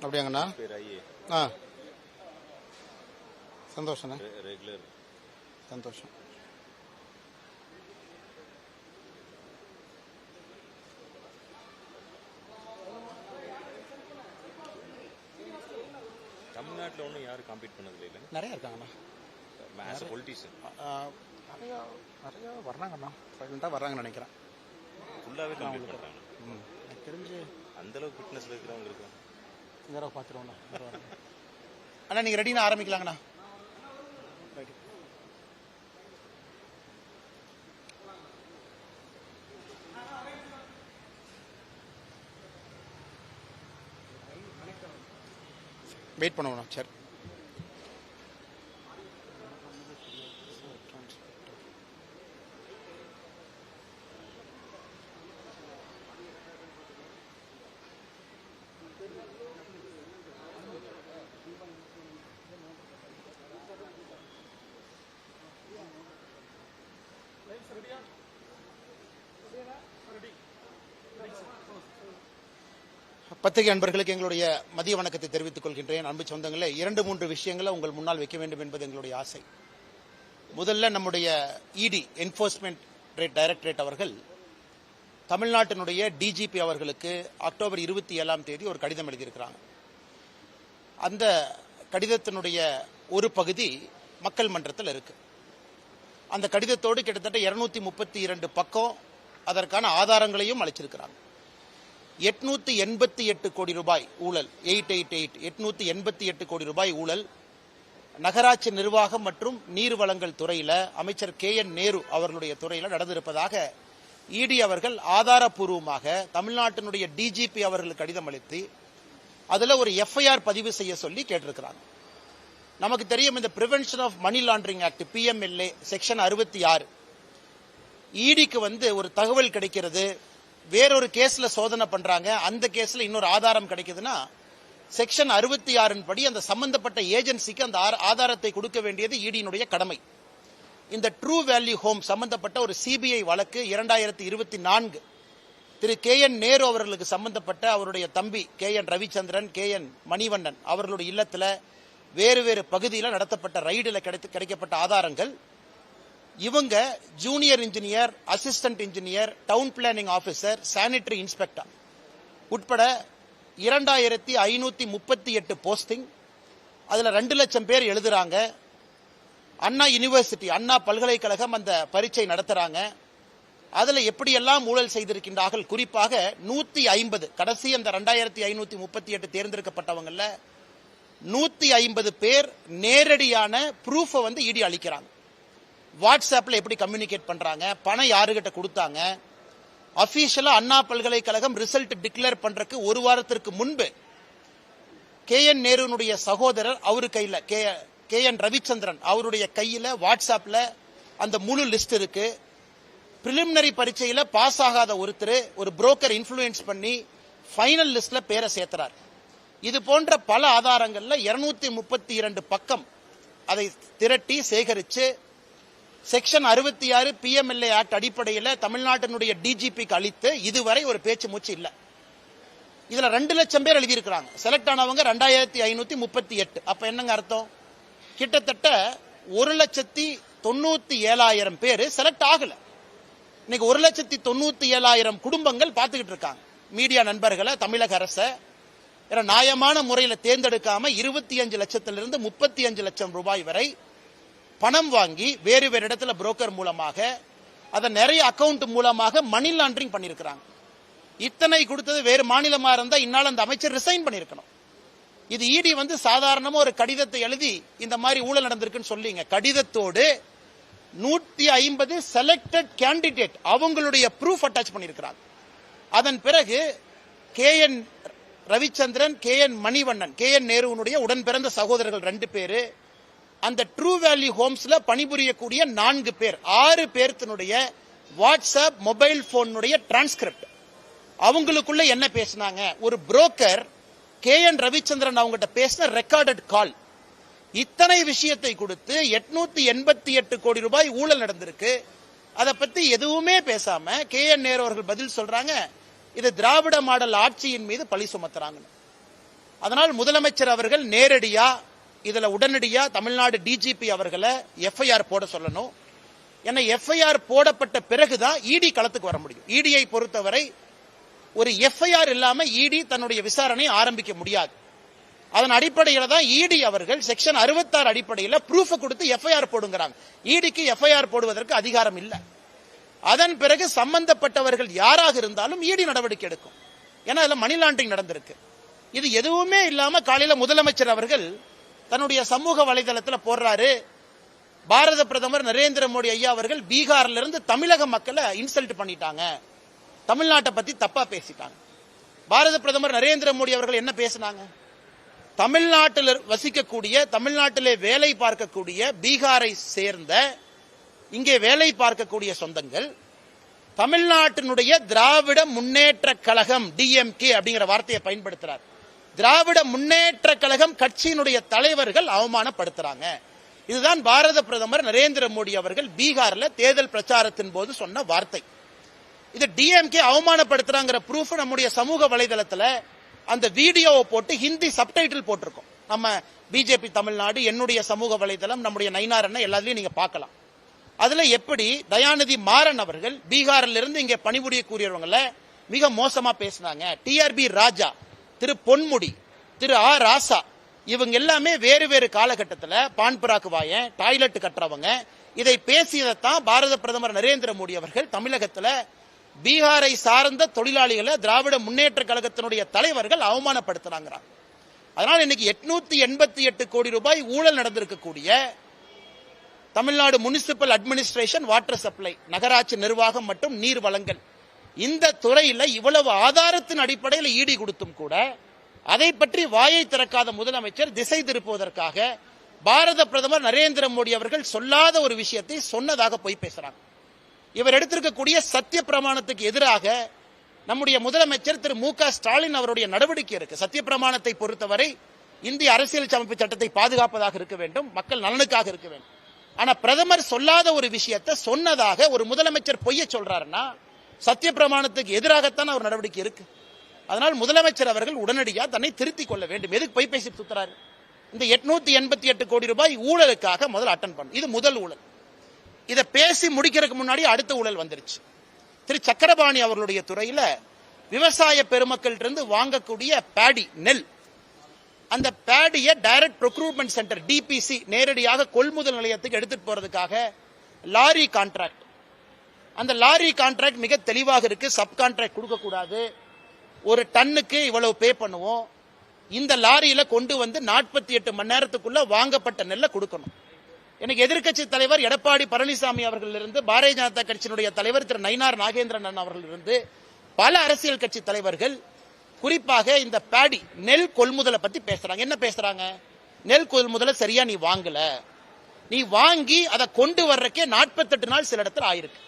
அப்படியாங்கண்ணா? ஆ, சந்தோஷண்ணா, சந்தோஷம். தமிழ்நாட்டில் ஒன்றும் யாரும் காம்பீட் பண்ணது இல்லை. நிறைய இருக்காங்கண்ணா, நிறைய வர்றாங்கண்ணா, சைலண்டாக வர்றாங்கன்னு நினைக்கிறேன். ஃபுல்லாகவே காம்பீட் பண்ணுறாங்க. எனக்கு தெரிஞ்சு அந்தளவுக்கு ஃபிட்னஸில் இருக்கிறவங்க இருக்காங்க. இந்த தடவை பார்த்துருவோண்ணா. அண்ணா நீங்கள் ரெடினா ஆரம்பிக்கலாங்கண்ணா. ரைட். வெயிட் பண்ணுவோண்ணா. சரி. பத்திரிகை அன்பர்களுக்கு எங்களுடைய மதிய வணக்கத்தை தெரிவித்துக் கொள்கின்றேன். அன்பு சொந்தங்களே, 2-3 விஷயங்களை உங்கள் முன்னால் வைக்க வேண்டும் என்பது எங்களுடைய ஆசை. முதல்ல நம்முடைய இடி என்ஃபோர்ஸ்மெண்ட் டைரக்டரேட் அவர்கள் தமிழ்நாட்டினுடைய டிஜிபி அவர்களுக்கு அக்டோபர் 27ஆம் தேதி ஒரு கடிதம் எழுதியிருக்கிறாங்க. அந்த கடிதத்தினுடைய ஒரு பகுதி மக்கள் மன்றத்தில் இருக்கு. அந்த கடிதத்தோடு கிட்டத்தட்ட 232 பக்கம் அதற்கான ஆதாரங்களையும் அளிச்சிருக்கிறாங்க. 888 கோடி ரூபாய் ஊழல், 888 கோடி ரூபாய் ஊழல் நகராட்சி நிர்வாகம் மற்றும் நீர் வளங்கள் துறையில அமைச்சர் KN நேரு அவர்களுடைய துறையில நடந்திருப்பதாக இடி அவர்கள் ஆதாரப்பூர்வமாக தமிழ்நாட்டினுடைய டிஜிபி அவர்களுக்கு கடிதம் அளித்து அதுல ஒரு FIR பதிவு செய்ய சொல்லி கேட்டிருக்கிறாங்க. நமக்கு தெரியும், இந்த prevention of money laundering act PMLA section 66 இடிக்கு ஒரு தகவல் கிடைக்கிறது, வேறொரு கேஸ்ல சோதனை பண்றாங்க, அந்த கேஸ்ல இன்னொரு ஆதாரம் கிடைக்குதுன்னா செக்ஷன் 66 படி அந்த சம்பந்தப்பட்ட ஏஜென்சிக்கு அந்த ஆதாரத்தை கொடுக்க வேண்டியது இடியினுடைய கடமை. இந்த ட்ரூ வேல்யூ ஹோம் சம்பந்தப்பட்ட ஒரு CBI வழக்கு 2024 திரு KN நேரு அவர்களுக்கு சம்பந்தப்பட்ட அவருடைய தம்பி KN ரவிச்சந்திரன், KN மணிவண்ணன் அவர்களுடைய இல்லத்துல வேறு வேறு பகுதியில் நடத்தப்பட்ட ரைடில் கிடைக்கப்பட்ட ஆதாரங்கள், இவங்க junior engineer, assistant engineer, down planning officer, sanitary inspector உட்பட 2538 போஸ்டிங், அதுல 2 லட்சம் பேர் எழுதுறாங்க. அண்ணா யூனிவர்சிட்டி, அண்ணா பல்கலைக்கழகம் அந்த பரீட்சை நடத்துறாங்க. அதுல எப்படியெல்லாம் ஊழல் செய்திருக்கின்றார்கள், குறிப்பாக 150 கடைசி அந்த 2538 தேர்ந்தெடுக்கப்பட்டவங்கல்ல 150 பேர் நேரடியான ப்ரூஃப இடி அளிக்கிறாங்க. வாட்ஸ்அப்ல எப்படி கம்யூனிகேட் பண்றாங்க, பணம் யாருகிட்ட கொடுத்தாங்க, அபிஷியலா அண்ணா பல்கலைக்கழகம் ரிசல்ட் டிக்ளேர் பண்றதுக்கு ஒரு வாரத்திற்கு முன்பு KN நேருனுடைய சகோதரர் அவரு கையில KN ரவிச்சந்திரன் அவருடைய கையில வாட்ஸ்அப்ல அந்த முழு லிஸ்ட் இருக்கு. பிரிலிமினரி பரீட்சையில பாஸ் ஆகாத ஒருத்தர் ஒரு புரோக்கர் இன்ஃப்ளூயன்ஸ் பண்ணி ஃபைனல் லிஸ்ட்ல பேரை சேர்த்துறார். இது போன்ற பல ஆதாரங்கள்ல 232 பக்கம் அதை திரட்டி சேகரிச்சு செக்ஷன் 66 PMLA ஆக்ட் அடிப்படையில் தமிழ்நாட்டினுடைய டிஜிபிக்கு அளித்து இதுவரை ஒரு பேச்சு மூச்சு இல்ல. இதுல 2 லட்சம் பேர் எழுதியிருக்கிறாங்க. செலக்ட் ஆனவங்க 2538. அப்ப என்னங்க அர்த்தம், கிட்டத்தட்ட 1,97,000 பேர் செலக்ட் ஆகல. இன்னைக்கு 1,97,000 குடும்பங்கள் பார்த்துக்கிட்டு இருக்காங்க. மீடியா நண்பர்களை, தமிழக அரசை நியாயமான முறையில் தேர்ந்தெடுக்காம 25 லட்சத்திலிருந்து 35 லட்சம் ரூபாய் வரை பணம் வாங்கி வேறு வேறு இடத்துல புரோக்கர் மூலமாக அதை நிறைய அக்கவுண்ட் மூலமாக மணி லாண்டரிங் பண்ணிருக்கிறாங்க. இத்தனை கொடுத்தது வேறு மாநிலமா இருந்தா இந்நாள் அந்த அமைச்சர் ரிசைன் பண்ணிருக்கணும். இது இடி சாதாரணமா ஒரு கடிதத்தை எழுதி இந்த மாதிரி ஊழல் நடந்திருக்குன்னு சொல்லிங்க. கடிதத்தோடு 150 செலக்டட் கேண்டிடேட் அவங்களுடைய ப்ரூஃப் அட்டாச் பண்ணிருக்கிறாங்க. அதன் பிறகு KN Ravichandran, KN Manivannan, KN நேருனுடைய உடன் பிறந்த சகோதரர்கள் 2 பேரு, அந்த ட்ரூ வேல்யூ ஹோம்ஸ்ல பணிபுரியக்கூடிய 4 பேர், 6 பேர்த்தினுடைய வாட்ஸ்அப் மொபைல் போனுடைய டிரான்ஸ்கிரிப்ட், அவங்களுக்குள்ள என்ன பேசினாங்க, ஒரு புரோக்கர் KN ரவிச்சந்திரன் அவங்ககிட்ட பேசின ரெக்கார்டட் கால், இத்தனை விஷயத்தை கொடுத்து 888 கோடி ரூபாய் ஊழல் நடந்திருக்கு. அதை பத்தி எதுவுமே பேசாம KN நேரு அவர்கள் பதில் சொல்றாங்க, இது திராவிட மாடல் ஆட்சியின் மீது பழி சுமத்துறாங்க. அதனால் முதலமைச்சர் அவர்கள் நேரடியா இதுல உடனடியா தமிழ்நாடு டிஜிபி அவர்களை எஃப்ஐஆர் போட சொல்லணும். ஏன்னா எஃப்ஐஆர் போடப்பட்ட பிறகுதான் இடி களத்துக்கு வர முடியும். இடியை பொறுத்தவரை ஒரு எஃப்ஐஆர் இல்லாம இடி தன்னுடைய விசாரணை ஆரம்பிக்க முடியாது. அதன் அடிப்படையில் தான் இடி அவர்கள் செக்ஷன் 66 அடிப்படையில் ப்ரூஃப் கொடுத்து எஃப்ஐஆர் போடுங்கிறாங்க. இடிக்கு எஃப்ஐஆர் போடுவதற்கு அதிகாரம் இல்லை. அதன் பிறகு சம்பந்தப்பட்டவர்கள் யாராக இருந்தாலும் இடி நடவடிக்கை எடுக்கும். ஏன்னா அதுல மணி லாண்டரிங் நடந்திருக்கு. இது எதுவுமே இல்லாம காலையில முதலமைச்சர் அவர்கள் தன்னுடைய சமூக வலைதளத்தில் போடுறாரு, பாரத பிரதமர் நரேந்திர மோடி ஐயா அவர்கள் பீகார்ல இருந்து தமிழக மக்களை இன்சல்ட் பண்ணிட்டாங்க, தமிழ்நாட்டை பத்தி தப்பா பேசிட்டாங்க. பாரத பிரதமர் நரேந்திர மோடி அவர்கள் என்ன பேசினாங்க? தமிழ்நாட்டில் வசிக்கக்கூடிய, தமிழ்நாட்டிலே வேலை பார்க்கக்கூடிய பீகாரை சேர்ந்த இங்கே வேலை பார்க்கக்கூடிய சொந்தங்கள் தமிழ்நாட்டினுடைய திராவிட முன்னேற்ற கழகம் டிஎம்கே அப்படிங்கிற வார்த்தையை பயன்படுத்துறார். திராவிட முன்னேற்ற கழகம் கட்சியினுடைய தலைவர்கள் அவமானப்படுத்துறாங்க. இதுதான் பாரத பிரதமர் நரேந்திர மோடி அவர்கள் பீகார்ல தேர்தல் பிரச்சாரத்தின் போது சொன்ன வார்த்தை. இது டிஎம்கே அவமானப்படுத்துறாங்கிற ப்ரூஃப் நம்முடைய சமூக வலைதளத்தில் அந்த வீடியோவை போட்டு ஹிந்தி சப்டைட்டில் போட்டிருக்கோம். நம்ம பிஜேபி தமிழ்நாடு, என்னுடைய சமூக வலைதளம், நம்முடைய நயினார் அண்ணன் எல்லாத்துலயும் நீங்க பார்க்கலாம். அதுல எப்படி தயாநிதி மாறன் அவர்கள் பீகாரில் இருந்து இங்கே பணிபுரியக்கூடியவங்களை மிக மோசமா பேசினாங்க. டிஆர்பி ராஜா, திரு பொன்முடி, திரு ஆ ராசா, இவங்க எல்லாமே வேறு வேறு காலகட்டத்தில் பான்புராக்கு வாயன், டாய்லெட் கட்டுறவங்க, இதை பேசியதைத்தான் பாரத பிரதமர் நரேந்திர மோடி அவர்கள் தமிழகத்தில் பீகாரை சார்ந்த தொழிலாளிகளை திராவிட முன்னேற்ற கழகத்தினுடைய தலைவர்கள் அவமானப்படுத்துறாங்க. அதனால் இன்னைக்கு 888 கோடி ரூபாய் ஊழல் நடந்திருக்கக்கூடிய Tamil Nadu municipal administration, water supply, நகராட்சி நிர்வாகம் மற்றும் நீர் வழங்கல், இந்த துறையில இவ்வளவு ஆதாரத்தின் அடிப்படையில் ஈடி கொடுத்தும் கூட அதை பற்றி வாயை திறக்காத முதலமைச்சர் திசை திருப்புவதற்காக பாரத பிரதமர் நரேந்திர மோடி அவர்கள் சொல்லாத ஒரு விஷயத்தை சொன்னதாக போய் பேசுறாங்க. இவர் எடுத்திருக்கக்கூடிய சத்திய பிரமாணத்துக்கு எதிராக நம்முடைய முதலமைச்சர் திரு மு க ஸ்டாலின் அவருடைய நடவடிக்கை இருக்கு. சத்திய பிரமாணத்தை பொறுத்தவரை இந்திய அரசியல் அமைப்பு சட்டத்தை பாதுகாப்பதாக இருக்க வேண்டும், மக்கள் நலனுக்காக இருக்க வேண்டும். ஆனா பிரதமர் சொல்லாத ஒரு விஷயத்தை சொன்னதாக ஒரு முதலமைச்சர் பொய்ய சொல்றாருன்னா சத்திய பிரமாணத்துக்கு எதிராகத்தான் அவர் நடவடிக்கை இருக்கு. அதனால் முதலமைச்சர் அவர்கள் உடனடியாக தன்னை திருத்திக் கொள்ள வேண்டும். எதுக்கு பொய் பேசி சுத்துறாரு? இந்த 888 கோடி ரூபாய் ஊழலுக்காக முதல் அட்டன் பண்ணு. இது முதல் ஊழல். இதை பேசி முடிக்கிறதுக்கு முன்னாடி அடுத்த ஊழல் வந்துருச்சு. திரு சக்கரபாணி அவர்களுடைய துறையில விவசாய பெருமக்கள் இருந்து வாங்கக்கூடிய பேடி, நெல், அந்த பேடியை டைரக்ட் ப்ரொக்யூர்மெண்ட் சென்டர் டிபிசி நேரடியாக கொள்முதல் நிலையத்துக்கு எடுத்துட்டு போறதுக்காக லாரி கான்ட்ராக்ட், அந்த லாரி கான்ட்ராக்ட் மிக தெளிவாக இருக்கு. சப் கான்ட்ராக்ட் கொடுக்க கூடாது, ஒரு டன்னுக்கு இவ்வளவு பே பண்ணுவோம், இந்த லாரியில கொண்டு வந்து 48 மணி நேரத்துக்குள்ள வாங்கப்பட்ட நெல்லை கொடுக்கணும். எனக்கு எதிர்க்கட்சி தலைவர் எடப்பாடி பழனிசாமி அவர்கள் இருந்து, பாரதிய ஜனதா கட்சியினுடைய தலைவர் திரு நயினார் நாகேந்திரன் அவர்கள் இருந்து, பல அரசியல் கட்சி தலைவர்கள் குறிப்பாக இந்த பேடி நெல் கொள்முதலை பத்தி பேசுறாங்க. என்ன பேசுறாங்க? நெல் கொள்முதலை சரியா நீ வாங்கல, நீ வாங்கி அதை கொண்டு வர்றக்கே 48 நாள் சில இடத்துல ஆயிருக்கு.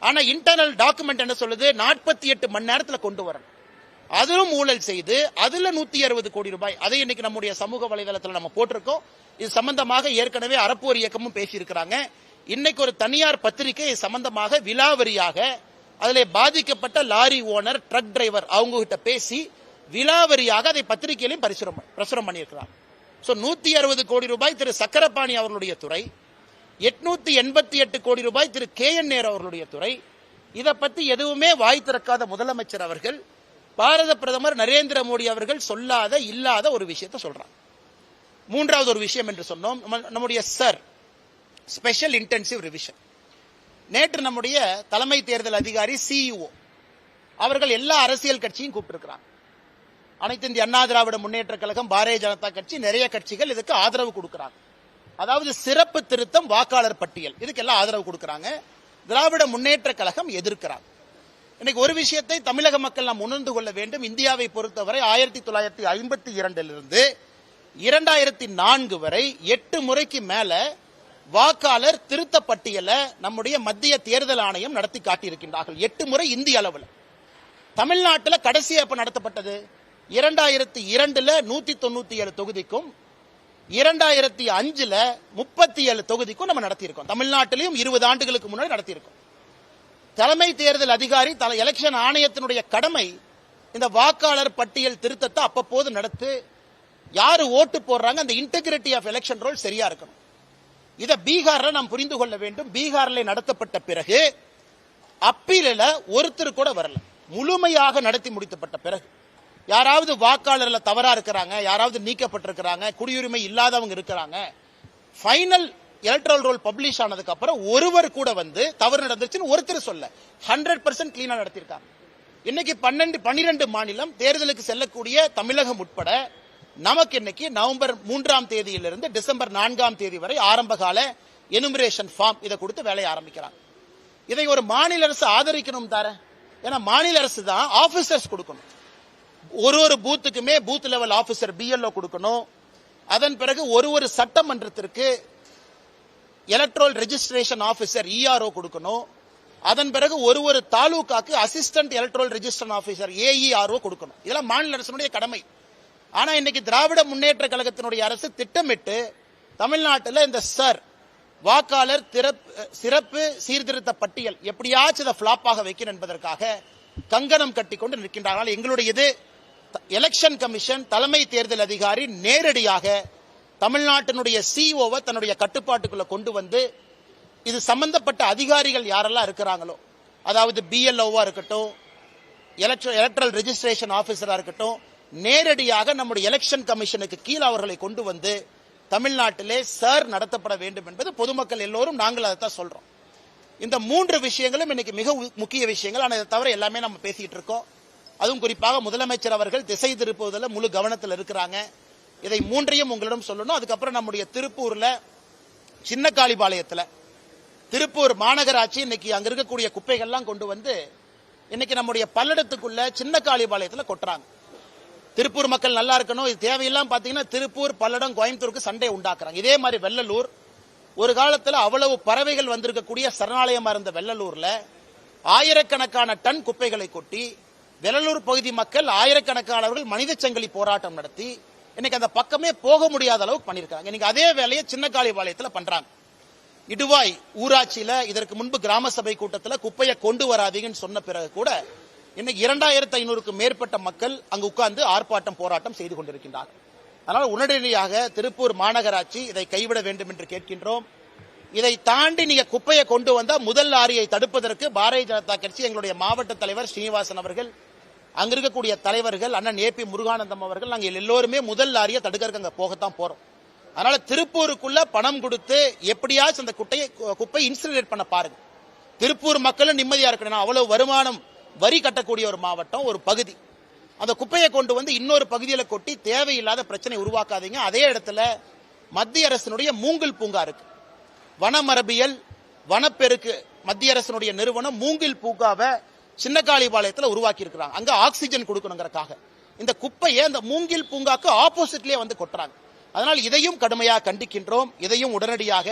ஆனா இன்டர்னல் டாக்குமெண்ட் என்ன சொல்லுது? 48 மணி நேரத்தில் கொண்டு வரணும். அதிலும் ஊழல் செய்து அதுல 160 கோடி ரூபாய், அதை இன்னைக்கு நம்முடைய சமூக வலைதளத்தில் நம்ம போட்டிருக்கோம். இது சம்பந்தமாக ஏற்கனவே அறப்போர் இயக்கமும் பேசியிருக்கிறாங்க. இன்னைக்கு ஒரு தனியார் பத்திரிகை சம்பந்தமாக விலாவரியாக அதிலே பாதிக்கப்பட்ட லாரி ஓனர், ட்ரக் டிரைவர் அவங்க கிட்ட பேசி விலாவரியாக அதை பத்திரிகையிலையும் பிரசுரம் பண்ணியிருக்கிறாங்க. 160 கோடி ரூபாய் திரு சக்கரபாணி அவர்களுடைய துறை, 888 கோடி ரூபாய் திரு KN நேரு அவர்களுடைய துறை. இதை பத்தி எதுவுமே வாய் திறக்காத முதலமைச்சர் அவர்கள் பாரத பிரதமர் நரேந்திர மோடி அவர்கள் சொல்லாத இல்லாத ஒரு விஷயத்தை சொல்றாங்க. மூன்றாவது ஒரு விஷயம் என்று சொன்னோம், நம்முடைய ஸ்பெஷல் இன்டென்சிவ் ரிவிஷன். நேற்று நம்முடைய தலைமை தேர்தல் அதிகாரி CEO அவர்கள் எல்லா அரசியல் கட்சியும் கூப்பிட்டிருக்கிறாங்க. அனைத்து இந்திய அண்ணா திராவிட முன்னேற்ற கழகம், பாரதிய ஜனதா கட்சி, நிறைய கட்சிகள் இதுக்கு ஆதரவு கொடுக்கிறாங்க. அதாவது சிறப்பு திருத்தம் வாக்காளர் பட்டியல், இதுக்கு எல்லாம் ஆதரவு கொடுக்கிறாங்க. திராவிட முன்னேற்ற கழகம் எதிர்க்கிறாங்க. இன்னைக்கு ஒரு விஷயத்தை தமிழக மக்கள் நாம் உணர்ந்து கொள்ள வேண்டும். இந்தியாவை பொறுத்தவரை 1952 2004 வரை 8 முறைக்கு மேல வாக்காளர் திருத்த பட்டியலை நம்முடைய மத்திய தேர்தல் ஆணையம் நடத்தி காட்டியிருக்கின்றார்கள். 8 முறை இந்திய அளவில். தமிழ்நாட்டில் கடைசியா எப்ப நடத்தப்பட்டது? 2002 197 தொகுதிக்கும் 2005 37 தொகுதிக்கும் நம்ம நடத்தியிருக்கோம். தமிழ்நாட்டிலையும் 20 ஆண்டுகளுக்கு முன்னாடி நடத்தியிருக்கோம். தலைமை தேர்தல் அதிகாரி, எலெக்ஷன் ஆணையத்தினுடைய கடமை இந்த வாக்காளர் பட்டியல் திருத்தத்தை அப்பப்போது நடத்து, யாரு ஓட்டு போடுறாங்க, அந்த இன்டெகிரிட்டி ஆஃப் எலெக்ஷன் ரோல் சரியா இருக்கணும். இதை பீகார்ல நாம் புரிந்து கொள்ள வேண்டும். பீகார்ல நடத்தப்பட்ட பிறகு அப்பீலில் ஒருத்தர் கூட வரல. முழுமையாக நடத்தி முடிக்கப்பட்ட பிறகு யாராவது வாக்காளர்ல தவறா இருக்கிறாங்க, யாராவது நீக்கப்பட்டிருக்கிறாங்க, குடியுரிமை இல்லாதவங்க இருக்கிறாங்க, ஃபைனல் எலக்ட்ரல் ரோல் பப்ளிஷ் ஆனதுக்கு அப்புறம் ஒருவர் கூட வந்து தவறு நடந்துச்சுன்னு ஒருத்தர் சொல்ல 100% கிளீனா நடத்திருக்காங்க. இன்னைக்கு 12 மாநிலம் தேர்தலுக்கு செல்லக்கூடிய தமிழகம் உட்பட நமக்கு இன்னைக்கு நவம்பர் 3ஆம் தேதியிலிருந்து டிசம்பர் 4ஆம் தேதி வரை ஆரம்ப கால எனுமரேஷன் ஃபார்ம் இதை கொடுத்து வேலையை ஆரம்பிக்கிறாங்க. இதை ஒரு மாநில அரசு ஆதரிக்கணும் தார. ஏன்னா மாநில அரசு தான் ஆபீசர்ஸ் கொடுக்கணும். ஒரு பூத்துக்குமே பூத் லெவல் ஆபீசர் BLO கொடுக்கணும். அதன் பிறகு ஒரு சட்டமன்றத்திற்கு எலக்ட்ரல் ரெஜிஸ்ட்ரேஷன் ஆபீசர் ERO கொடுக்கணும். அதன் பிறகு ஒரு தாலுகாக்கு assistant electoral registration officer AERO கொடுக்கணும். இதெல்லாம் மாநில அரசுடைய கடமை. ஆனா இன்னைக்கு திராவிட முன்னேற்ற கழகத்தினுடைய அரசு திட்டமிட்டு தமிழ்நாட்டில் இந்த வாக்காளர் சிறப்பு சீர்திருத்த பட்டியல் எப்படியாச்சும் இதை பிளாப்பாக வைக்கணும் என்பதற்காக கங்கணம் கட்டிக்கொண்டு நிற்கின்றார்கள். எங்களுடைய இது எலெக்ஷன் கமிஷன் தலைமை தேர்தல் அதிகாரி நேரடியாக தமிழ்நாட்டினுடைய COவை தன்னுடைய கட்டுப்பாட்டுக்குள்ள கொண்டு வந்து இது சம்பந்தப்பட்ட அதிகாரிகள் யாரெல்லாம் இருக்கிறாங்களோ, அதாவது BLOவா இருக்கட்டும், எலக்ட்ரல் ரெஜிஸ்ட்ரேஷன் ஆபீசரா இருக்கட்டும், நேரடியாக நம்முடைய எலெக்ஷன் கமிஷனுக்கு கீழே அவர்களை கொண்டு வந்து தமிழ்நாட்டிலே நடத்தப்பட வேண்டும் என்பது பொதுமக்கள் எல்லோரும் நாங்கள் அதைத்தான் சொல்றோம். இந்த 3 விஷயங்களும் இன்னைக்கு மிக முக்கிய விஷயங்கள். ஆனால் இதை தவிர எல்லாமே நம்ம பேசிட்டு இருக்கோம். அதுவும் குறிப்பாக முதலமைச்சர் அவர்கள் திசை திருப்புவதில் முழு கவனத்தில் இருக்கிறாங்க. இதை 3ஐயும் உங்களிடம் சொல்லணும். அதுக்கப்புறம் நம்முடைய திருப்பூர்ல சின்ன காளிபாளையத்தில் திருப்பூர் மாநகராட்சி இன்னைக்கு அங்க இருக்கக்கூடிய குப்பைகள்லாம் கொண்டு வந்து இன்னைக்கு நம்முடைய பல்லடத்துக்குள்ள சின்ன காளிபாளையத்தில் கொட்டுறாங்க. திருப்பூர் மக்கள் நல்லா இருக்கணும். இது தேவையெல்லாம் பாத்தீங்கன்னா திருப்பூர், பல்லடம், கோயம்புத்தூருக்கு சண்டை உண்டாக்குறாங்க. இதே மாதிரி வெள்ளலூர் ஒரு காலத்தில் அவ்வளவு பறவைகள் வந்திருக்கக்கூடிய சரணாலயமா இருந்த வெள்ளலூர்ல ஆயிரக்கணக்கான டன் குப்பைகளை கொட்டி வெள்ளலூர் பகுதி மக்கள் ஆயிரக்கணக்கானவர்கள் மனித சங்கிலி போராட்டம் நடத்தி இன்னைக்கு அந்த பக்கமே போக முடியாத அளவுக்கு பண்ணிருக்காங்க. இன்னைக்கு அதே வேலையை சின்ன காளிபாளையத்தில் பண்றாங்க. இடுவாய் ஊராட்சியில இதற்கு முன்பு கிராம சபை கூட்டத்தில் குப்பையை கொண்டு வராதீங்கன்னு சொன்ன பிறகு கூட இன்னைக்கு 2500க்கும் மேற்பட்ட மக்கள் அங்கு உட்கார்ந்து ஆர்ப்பாட்டம் போராட்டம் செய்து கொண்டிருக்கின்றார்கள். அதனால் உடனடியாக திருப்பூர் மாநகராட்சி இதை கைவிட வேண்டும் என்று கேட்கின்றோம். இதை தாண்டி நீங்க குப்பையை கொண்டு வந்தா முதல் லாரியை தடுப்பதற்கு பாரதிய ஜனதா கட்சி எங்களுடைய மாவட்ட தலைவர் ஸ்ரீனிவாசன் அவர்கள், அங்க இருக்கக்கூடிய தலைவர்கள் அண்ணன் AP முருகானந்தம் அவர்கள், நாங்கள் எல்லோருமே முதல் லாரியை தடுக்கிறதுக்கு அங்க போகத்தான் போறோம். அதனால திருப்பூருக்குள்ள பணம் கொடுத்து எப்படியாச்சும் அந்த குப்பை இன்சினரேட் பண்ண பாருங்க. திருப்பூர் மக்களும் நிம்மதியா இருக்கணும். அவ்வளவு வருமானம் வரி கட்டக்கூடிய ஒரு மாவட்டம், ஒரு பகுதி. அந்த குப்பையை கொண்டு வந்து இன்னொரு பகுதியில் கொட்டி தேவையில்லாத பிரச்சனை உருவாக்காதீங்க. அதே இடத்துல மத்திய அரசினுடைய மூங்கில் பூங்கா இருக்கு. வனமரபியல் வனப்பெருக்கு மத்திய அரசினுடைய நிறுவனம் மூங்கில் பூங்காவை சின்ன காளிபாளையத்தில் உருவாக்கி இருக்கிறாங்க. அங்க ஆக்சிஜன் கொடுக்கணுங்கிறதுக்காக இந்த குப்பையை அந்த மூங்கில் பூங்காக்கு ஆப்போசிட்லயே வந்து கொட்டுறாங்க. அதனால் இதையும் கடுமையாக கண்டிக்கின்றோம். இதையும் உடனடியாக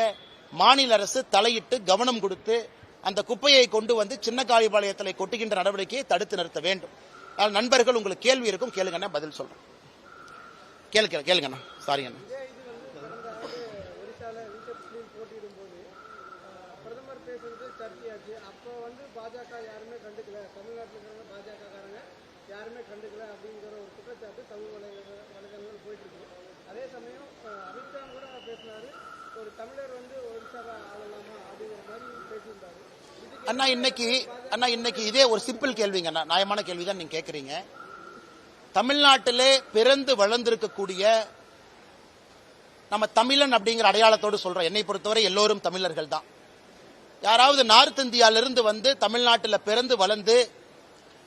மாநில அரசு தலையிட்டு கவனம் கொடுத்து அந்த குப்பையை கொண்டு வந்து சின்ன காளிபாளையத்தில் கொட்டுகின்ற நடவடிக்கையை தடுத்து நிறுத்த வேண்டும். நண்பர்கள் உங்களுக்கு கேள்வி இருக்கும், கேளுங்க, பதில் சொல்றேன். கேளுங்க. சாரி அண்ணா. அண்ணா இன்னைக்கு இதே ஒரு சிம்பிள் கேள்விங்க அண்ணா, நியாயமான கேள்விதான் நீங்க கேட்கறீங்க. தமிழ்நாட்டிலே பிறந்து வளர்ந்திருக்கக்கூடிய நம்ம தமிழன் அப்படிங்கிற அடையாளத்தோடு சொல்றோம். என்னை பொறுத்தவரை எல்லோரும் தமிழர்கள் தான். யாராவது நார்த் இந்தியாவிலிருந்து வந்து தமிழ்நாட்டில் பிறந்து வளர்ந்து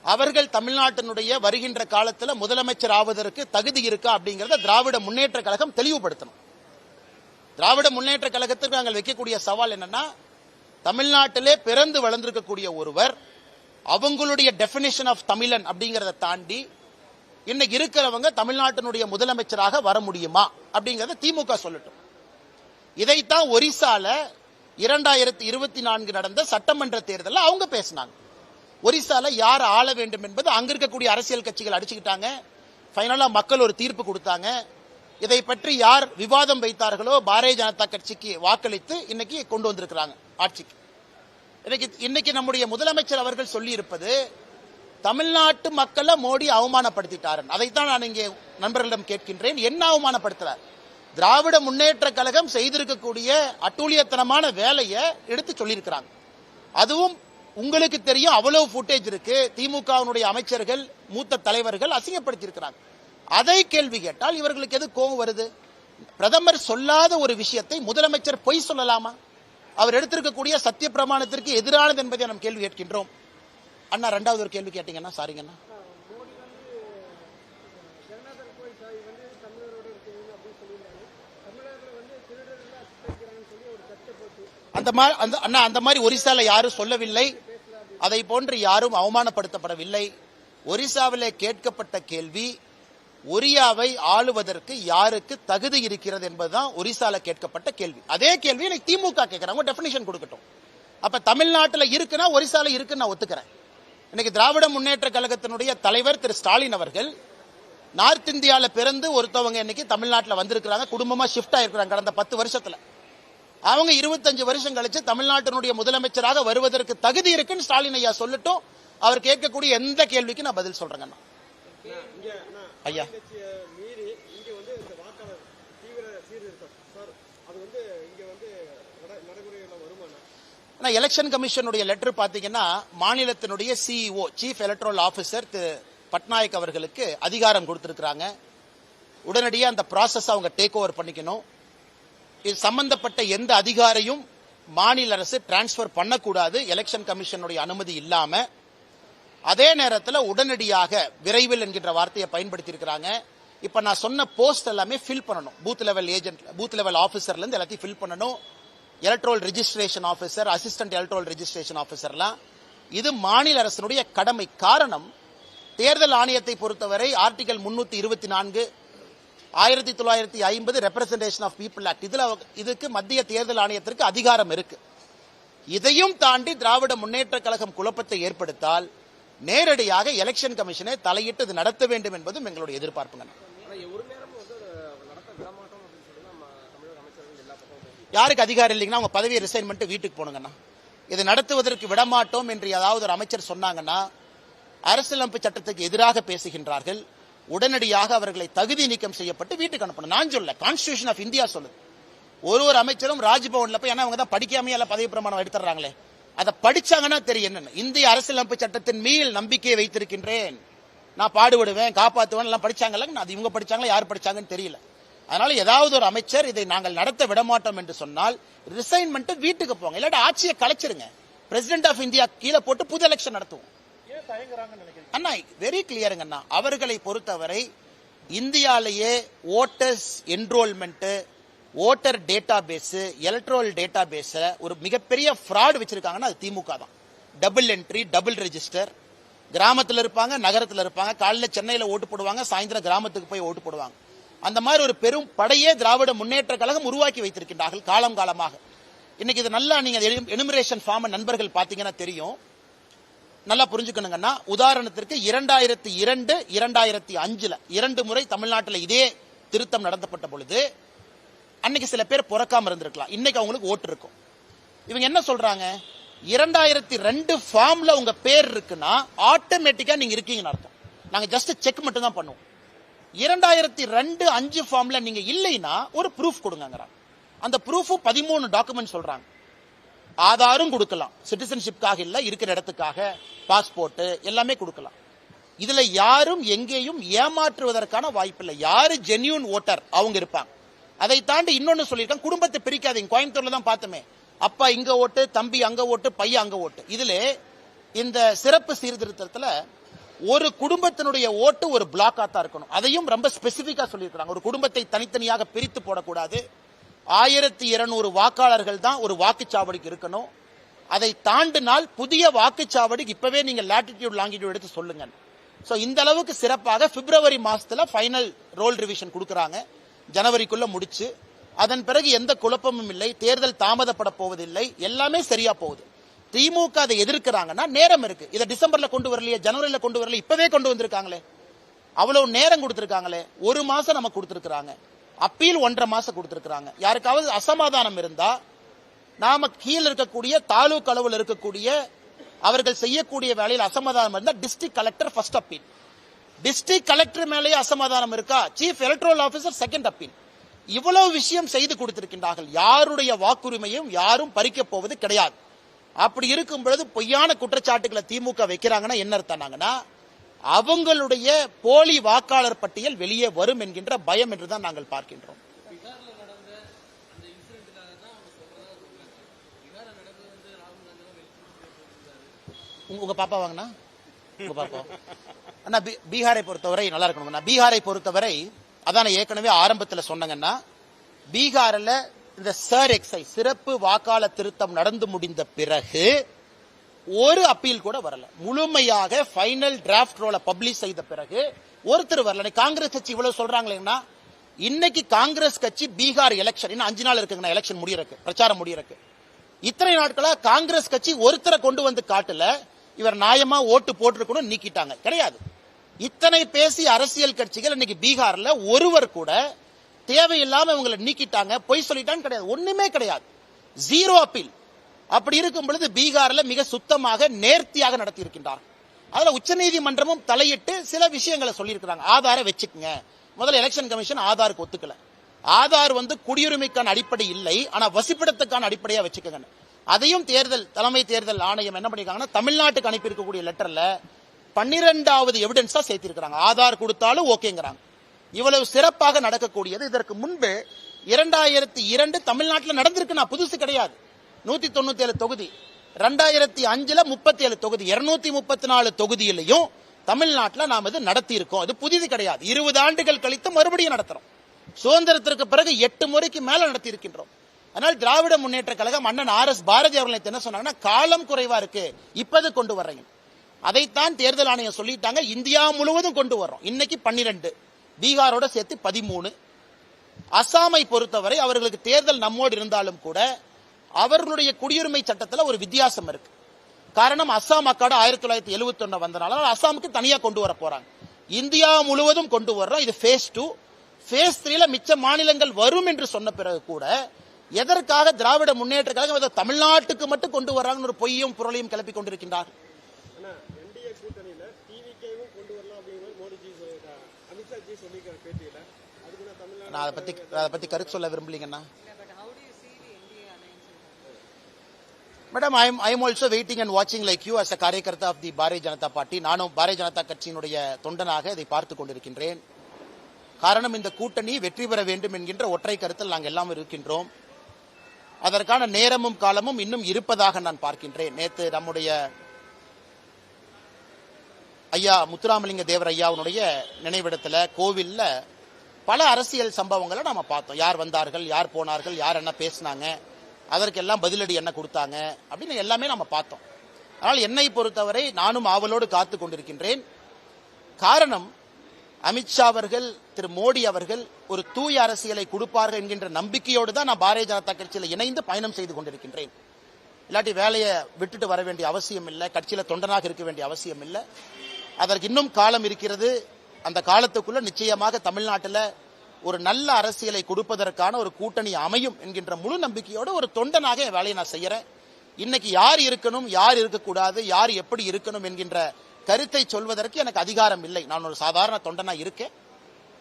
அவர்கள் தமிழ்நாட்டினுடைய வருகின்ற காலத்தில் முதலமைச்சர் ஆவதற்கு தகுதி இருக்கா அப்படிங்கறத திராவிட முன்னேற்ற கழகம் தெளிவுபடுத்தணும். திராவிட முன்னேற்ற கழகத்திற்கு நாங்கள் வைக்கக்கூடிய சவால் என்னன்னா, தமிழ்நாட்டிலே பிறந்து வளர்ந்திருக்கக்கூடிய ஒருவர் அவங்களுடைய டெபினிஷன் ஆஃப் தமிழன் அப்படிங்கறத தாண்டி இன்னைக்கு இருக்கிறவங்க தமிழ்நாட்டினுடைய முதலமைச்சராக வர முடியுமா அப்படிங்கறத திமுக சொல்லட்டும். இதைத்தான் ஒரிசால 2024 நடந்த சட்டமன்ற தேர்தலில் அவங்க பேசினாங்க. ஒரிசால யார் ஆள வேண்டும் என்பது அங்க இருக்கக்கூடிய அரசியல் கட்சிகள் அடிச்சுக்கிட்டாங்க. ஃபைனலா மக்கள் ஒரு தீர்ப்பு கொடுத்தாங்க. இதை பற்றி யார் விவாதம் வைத்தார்களோ பாரதிய ஜனதா கட்சிக்கு வாக்களித்து இன்னைக்கு கொண்டு வந்திருக்கிறாங்க ஆட்சிக்கு. இன்னைக்கு நம்முடைய முதலமைச்சர் அவர்கள் சொல்லி இருப்பது, தமிழ்நாட்டு மக்களை மோடி அவமானப்படுத்திட்டாரு. அதைத்தான் நான் இங்கே நண்பர்களிடம் கேட்கின்றேன். என்ன அவமானப்படுத்துறார்? திராவிட முன்னேற்ற கழகம் செய்திருக்கக்கூடிய அட்டூழியத்தனமான வேலையை எடுத்து சொல்லியிருக்கிறாங்க. அதுவும் உங்களுக்கு தெரியும், அவ்வளவு ஃபுட்டேஜ் இருக்கு. திமுகவினுடைய அமைச்சர்கள், மூத்த தலைவர்கள் அசிங்கப்படுத்தியிருக்கிறாங்க. அதை கேள்வி கேட்டால் இவர்களுக்கு எது கோபம் வருது? பிரதமர் சொல்லாத ஒரு விஷயத்தை முதலமைச்சர் பொய் சொல்லலாமா? அவர் எடுத்திருக்கக்கூடிய சத்திய பிரமாணத்திற்கு எதிரானது என்பதை நாம் கேள்வி கேட்கின்றோம். அண்ணா, ரெண்டாவது ஒரு கேள்வி கேட்டீங்கன்னா சாரிங்கண்ணா. அந்த மாதிரி ஒரிசால யாரும் சொல்லவில்லை. அதை போன்று யாரும் அவமானப்படுத்தப்படவில்லை. ஒரிசாவிலே கேட்கப்பட்ட கேள்வி, ஒரியாவை ஆளுவதற்கு யாருக்கு தகுதி இருக்கிறது என்பதுதான் ஒரிசால கேட்கப்பட்ட கேள்வி. அதே கேள்வி எனக்கு திமுக கேட்கிறாங்க, டெபினிஷன் கொடுக்கட்டும். அப்ப தமிழ்நாட்டில் இருக்குன்னா ஒரிசால இருக்குன்னு நான் ஒத்துக்கிறேன். இன்னைக்கு திராவிட முன்னேற்ற கழகத்தினுடைய தலைவர் திரு ஸ்டாலின் அவர்கள் நார்த் இந்தியாவில் பிறந்து ஒருத்தவங்க இன்னைக்கு தமிழ்நாட்டில் வந்திருக்கிறாங்க, குடும்பமா ஷிஃப்ட் ஆயிருக்கிறாங்க கடந்த 10 வருஷத்துல. அவங்க 25 வருஷம் கழிச்சு தமிழ்நாட்டினுடைய முதலமைச்சராக வருவதற்கு தகுதி இருக்குன்னு ஸ்டாலின் ஐயா சொல்லட்டும். அவர் கேட்கக்கூடிய எந்த கேள்விக்கு நான் பதில் சொல்றேங்க ஐயா. எலெக்ஷன் கமிஷனுடைய லெட்டர் பாத்தீங்கன்னா மாநிலத்தினுடைய சிஇஓ சீஃப் எலக்ட்ரல் ஆபீசர் திரு பட்நாயக் அவர்களுக்கு அதிகாரம் கொடுத்திருக்கிறாங்க. உடனடியாக அந்த ப்ராசஸ் அவங்க டேக் ஓவர் பண்ணிக்கணும். இது சம்பந்தப்பட்ட எந்த அதிகாரையும் மாநில அரசு டிரான்ஸ்பர் பண்ணக்கூடாது எலெக்ஷன் கமிஷனுடைய அனுமதி இல்லாம. அதே நேரத்தில் உடனடியாக விரைவில் என்கின்ற வார்த்தையை பயன்படுத்தி இருக்கிறாங்க. இப்ப நான் சொன்ன போஸ்ட் எல்லாமே ஃபில் பண்ணணும். Booth level agent, booth level ஆபீசர்ல இருந்து எல்லாத்தையும் ஃபில் பண்ணணும். Electoral registration officer, assistant electoral registration ஆபீசர்லாம் இது மாநில அரசினுடைய கடமை. காரணம், தேர்தல் ஆணையத்தை பொறுத்தவரை article 324 1950 representation of people act, இதுக்கு மத்திய தேர்தல் ஆணையத்திற்கு அதிகாரம் இருக்கு. இதையும் தாண்டி திராவிட முன்னேற்ற கழகம் குழப்பத்தை ஏற்படுத்தால் நேரடியாக எலெக்ஷன் கமிஷனை தலையிட்டு இது நடத்த வேண்டும் என்பதும் எங்களுடைய எதிர்பார்ப்புங்க. யாருக்கு அதிகாரம் இல்லைங்கன்னா அவங்க பதவியை ரிசைன் பண்ணிட்டு வீட்டுக்கு போனுங்கண்ணா. இதை நடத்துவதற்கு விடமாட்டோம் என்று ஏதாவது ஒரு அமைச்சர் சொன்னாங்கன்னா அரசியலமைப்பு சட்டத்துக்கு எதிராக பேசுகின்றார்கள். உடனடியாக அவர்களை தகுதி நீக்கம் செய்யப்பட்டு வீட்டுக்கு அனுப்பணும். நான் சொல்ல, கான்ஸ்டிடியூஷன் ஆஃப் இந்தியா சொல்லுது. ஒரு அமைச்சரும் ராஜ்பவன்ல போய், ஏன்னா அவங்க தான் படிக்காமே எல்லாம் பதவி பிரமாணம் எடுத்துறாங்களே, அதை படிச்சாங்கன்னா தெரியும் என்னன்னு. இந்திய அரசியலமைப்பு சட்டத்தின் மீது நம்பிக்கையை வைத்திருக்கின்றேன், நான் பாடுபடுவேன், காப்பாற்றுவேன் எல்லாம் படிச்சாங்கல்ல. அது இவங்க படிச்சாங்களா யார் படிச்சாங்கன்னு தெரியல. அதனால ஏதாவது ஒரு அமைச்சர் இதை நாங்கள் நடத்த விடமாட்டோம் என்று சொன்னால் ரிசைன் பண்ணிட்டு வீட்டுக்கு போங்க, இல்லாட்டி ஆட்சியை கலைச்சிருங்க. பிரசிடென்ட் ஆஃப் இந்தியா கீழே போட்டு புது எலெக்ஷன் நடத்துவோம். அண்ணா வெரி கிளியருங்க அண்ணா. அவர்களை பொறுத்தவரை இந்தியாலேயே voters enrolment, voter database, electoral database ஒரு மிகப்பெரிய ஃப்ராட் வச்சிருக்காங்கன்னா அது திமுக தான். Double entry, double register. கிராமத்தில் இருப்பாங்க, நகரத்தில் இருப்பாங்க. காலையில் சென்னையில் ஓட்டு போடுவாங்க, சாயந்தரம் கிராமத்துக்கு போய் ஓட்டு போடுவாங்க. அந்த மாதிரி ஒரு பெரும் படையே திராவிட முன்னேற்ற கழகம் உருவாக்கி வைத்திருக்கின்றார்கள் காலம் காலமாக. இன்னைக்கு இது நல்லா நீங்க எனுமரேஷன் ஃபார்ம் நண்பர்கள் பாத்தீங்கன்னா தெரியும், நல்லா புரிஞ்சுக்கணுங்கன்னா. உதாரணத்திற்கு 2002, 2005 2 முறை தமிழ்நாட்டில் இதே திருத்தம் நடத்தப்பட்ட பொழுது அன்னைக்கு சில பேர் பிறக்காம இருந்திருக்கலாம், இன்னைக்கு அவங்களுக்கு ஓட்டு இருக்கும். இவங்க என்ன சொல்றாங்க, 2002 ஃபார்ம்ல உங்க பேர் இருக்குன்னா ஆட்டோமேட்டிக்கா நீங்க இருக்கீங்கன்னு அர்த்தம். நாங்க ஜஸ்ட் செக் மட்டும் தான் பண்ணுவோம். 2002-5 ஃபார்ம்ல நீங்க இல்லைன்னா ஒரு ப்ரூஃப் கொடுங்க. அந்த ப்ரூஃப் 13 டாக்குமெண்ட் சொல்றாங்க. ஆதாரும் கொடுக்கலாம், சிட்டிசன்ஷிப்காக இல்ல, இருக்கிற இடத்துக்காக, பாஸ்போர்ட் எல்லாமே கொடுக்கலாம். இதுல யாரும் எங்கேயும் ஏமாற்றுவதற்கான வாய்ப்பு இல்லை. யாரு ஜென்யூன் ஓட்டர் அவங்க இருப்பாங்க. அதை தாண்டி இன்னொன்னு சொல்லியிருக்காங்க, குடும்பத்தை பிரிக்காதீங்க. கோயம்புத்தூர்ல தான் பார்த்தோமே, அப்பா இங்க ஓட்டு, தம்பி அங்க ஓட்டு, பையன் அங்க ஓட்டு. இதுல இந்த சிறப்பு சீர்திருத்தத்துல ஒரு குடும்பத்தினுடைய ஓட்டு ஒரு பிளாக்கா தான் இருக்கணும். அதையும் ரொம்ப ஸ்பெசிபிக்கா சொல்லியிருக்காங்க. ஒரு குடும்பத்தை தனித்தனியாக பிரித்து போடக்கூடாது. 1200 வாக்காளர்கள் தான் ஒரு வாக்குச்சாவடிக்கு இருக்கணும். அதை தாண்டினால் புதிய வாக்குச்சாவடி இப்பவே நீங்க லாட்டிடியூட் லாங்கிடியூட் எடுத்து சொல்லுங்க. சோ இந்த அளவுக்கு சிறப்பாக பிப்ரவரி மாசத்துல ஃபைனல் ரோல் ரிவிஷன் கொடுக்கறாங்க. ஜனவரிக்குள்ள முடிச்சு, அதன் பிறகு எந்த குழப்பமும் இல்லை, தேர்தல் தாமதப்பட போவதில்லை, எல்லாமே சரியா போகுது. திமுக அதை எதிர்க்கிறாங்கன்னா நேரம் இருக்கு. இதை டிசம்பர்ல கொண்டு வரலையே, ஜனவரியில கொண்டு வரல, இப்பவே கொண்டு வந்திருக்காங்களே. அவ்வளவு நேரம் கொடுத்திருக்காங்களே. 1 மாசம் நமக்கு கொடுத்திருக்காங்க. அப்பீல் 1.5 மாசம் கொடுத்திருக்காங்க. யாருக்காவது அசமாதானம் இருந்தா நாம கீழே இருக்கக்கூடிய தாலுக் அளவில் இருக்கக்கூடிய அவர்கள் செய்யக்கூடிய வேலையில் அசமாதானம் இருந்தால் district collector first appeal. District collector மேலேயே அசமாதானம் இருக்கா, chief electoral officer second appeal. இவ்வளவு விஷயம் செய்து கொடுத்திருக்கின்றார்கள். யாருடைய வாக்குரிமையும் யாரும் பறிக்க போவது கிடையாது. அப்படி இருக்கும் பொழுது பொய்யான குற்றச்சாட்டுகளை திமுக வைக்கிறாங்கன்னா என்ன அர்த்தம்னா, அவங்களுடைய போலி வாக்காளர் பட்டியல் வெளியே வரும் என்கின்ற பயம் என்றுதான் நாங்கள் பார்க்கின்றோம். உங்க பாப்பா வாங்கண்ணா, உங்க பாப்பா அண்ணா. பீகாரை பொறுத்தவரை நல்லா இருக்கணும்ண்ணா. பீகாரை பொறுத்தவரை அதான் ஏற்கனவே ஆரம்பத்தில் சொன்னாங்கன்னா, பீகாரில் இந்த சர் எக்ஸைஸ் சிறப்பு வாக்காளர் திருத்தம் நடந்து முடிந்த பிறகு ஒரு அப்பீல் கூட வரல. முழுமையாக ஃபைனல் டிராஃப்ட் ரோல பப்ளிஷ் செய்த பிறகு ஒருத்தர் வரல. காங்கிரஸ் கட்சி இவ்வளவு சொல்றாங்களேன்னா, இன்னைக்கு காங்கிரஸ் கட்சி பீகார் எலெக்ஷன் இன்னும் 5 நாள் இருக்குங்க, எலெக்ஷன் முடியறக்கு, பிரச்சாரம் முடியறக்கு. இத்தனை நாட்களா காங்கிரஸ் கட்சி ஒருத்தரை கொண்டு வந்து காட்டல இவர் நியாயமா ஓட்டு போட்டிருக்கணும், நீக்கிட்டாங்க. கிடையாது. இத்தனை பேசி அரசியல் கட்சிகள் இன்னைக்கு பீகார்ல ஒருவர் கூட தேவையில்லாம இவங்களை நீக்கிட்டாங்க, பொய் சொல்லிட்டாங்க கிடையாது, ஒண்ணுமே கிடையாது. Zero appeal. அப்படி இருக்கும் பொழுது பீகார்ல மிக சுத்தமாக நேர்த்தியாக நடத்தி இருக்கின்றார். அதுல உச்சநீதிமன்றமும் தலையிட்டு சில விஷயங்களை சொல்லியிருக்கிறாங்க. ஆதார வச்சுக்கங்க. முதல்ல எலெக்ஷன் கமிஷன் ஆதாருக்கு ஒத்துக்கல. ஆதார் குடியுரிமைக்கான அடிப்படை இல்லை, ஆனா வசிப்பிடத்துக்கான அடிப்படையா வச்சுக்கங்க. அதையும் தலைமை தேர்தல் ஆணையம் என்ன பண்ணிருக்காங்கன்னா, தமிழ்நாட்டுக்கு அனுப்பி இருக்கக்கூடிய லெட்டர்ல 12வது எவிடன்ஸா சேர்த்திருக்கிறாங்க. ஆதார் கொடுத்தாலும் ஓகேங்கிறாங்க. இவ்வளவு சிறப்பாக நடக்கக்கூடியது இதற்கு முன்பு 2002 தமிழ்நாட்டில் நடந்திருக்கு. நான் புதுசு கிடையாது. 197 தொகுதி, 2005 37 தொகுதி, 234 தொகுதியிலையும் தமிழ்நாட்டில் நாம் இது நடத்தி இருக்கோம். இது புதிது கிடையாது. 20 ஆண்டுகள் கழித்து மறுபடியும் நடத்துறோம். சுதந்திரத்திற்கு பிறகு 8 முறைக்கு மேல நடத்தி இருக்கின்றோம். அதனால் திராவிட முன்னேற்ற கழகம் அண்ணன் RS பாரதி அவர்கள் என்ன சொன்னாங்கன்னா, காலம் குறைவா இருக்கு, இப்பது கொண்டு வர்றீங்க. அதைத்தான் தேர்தல் ஆணையம் சொல்லிட்டாங்க. இந்தியா முழுவதும் கொண்டு வர்றோம். இன்னைக்கு 12, பீகாரோட சேர்த்து 13. அசாமை பொறுத்தவரை அவர்களுக்கு தேர்தல் நம்மோடு இருந்தாலும் கூட அவர்களுடைய குடியுரிமை சட்டத்தில் ஒரு வித்தியாசம் இருக்கு. காரணம், அசாம் அக்காடு 1971 வந்தனால அசாமுக்கு தனியா கொண்டு வர போறாங்க. இந்தியா முழுவதும் கொண்டு வர்றோம். இது ஃபேஸ் 2. ஃபேஸ் 3ல மிச்ச மாநிலங்கள் வரும் என்று சொன்ன பிறகு கூட எதற்காக திராவிட முன்னேற்ற கழகம் தமிழ்நாட்டுக்கு மட்டும் கொண்டு வர்றாங்கன்னு ஒரு பொய்யும் புரளையும் கிளப்பி கொண்டிருக்கின்றார். நான் அதை பத்தி கருத்து சொல்ல விரும்பலீங்கண்ணா. Madam, I am also waiting and வாட்சிங் like you as a karyakarta of the Bharatiya Janata party. நானும் பாரதிய ஜனதா கட்சியினுடைய தொண்டனாக இதை பார்த்துக் கொண்டிருக்கின்றேன். காரணம், இந்த கூட்டணி வெற்றி பெற வேண்டும் என்கின்ற ஒற்றை கருத்தில் நாங்கள் எல்லாம் இருக்கின்றோம். அதற்கான நேரமும் காலமும் இன்னும் இருப்பதாக நான் பார்க்கின்றேன். நேற்று நம்முடைய ஐயா முத்துராமலிங்க தேவர் ஐயாவுடைய நினைவிடத்துல கோவில்ல பல அரசியல் சம்பவங்களை நாம பார்த்தோம். யார் வந்தார்கள், யார் போனார்கள், யார் என்ன பேசினாங்க, அதற்கெல்லாம் பதிலடி என்ன கொடுத்தாங்க அப்படின்னு எல்லாமே நம்ம பார்த்தோம். அதனால் என்னை பொறுத்தவரை நானும் ஆவலோடு காத்து கொண்டிருக்கின்றேன். காரணம், அமித்ஷா அவர்கள், திரு மோடி அவர்கள் ஒரு தூய அரசியலை கொடுப்பார்கள் என்கின்ற நம்பிக்கையோடு தான் நான் பாரதிய ஜனதா கட்சியில் இணைந்து பயணம் செய்து கொண்டிருக்கின்றேன். இல்லாட்டி வேலையை விட்டுட்டு வர வேண்டிய அவசியம் இல்லை, கட்சியில தொண்டனாக இருக்க வேண்டிய அவசியம் இல்லை. அதற்கு இன்னும் காலம் இருக்கிறது. அந்த காலத்துக்குள்ள நிச்சயமாக தமிழ்நாட்டில் ஒரு நல்ல அரசியலை கொடுப்பதற்கான ஒரு கூட்டணி அமையும் என்கின்ற முழு நம்பிக்கையோடு ஒரு தொண்டனாக என் வேலையை நான் செய்யறேன். இன்னைக்கு யார் இருக்கணும், யார் இருக்கக்கூடாது, யார் எப்படி இருக்கணும் என்கின்ற கருத்தை சொல்வதற்கு எனக்கு அதிகாரம் இல்லை. நான் ஒரு சாதாரண தொண்டனா இருக்கேன்.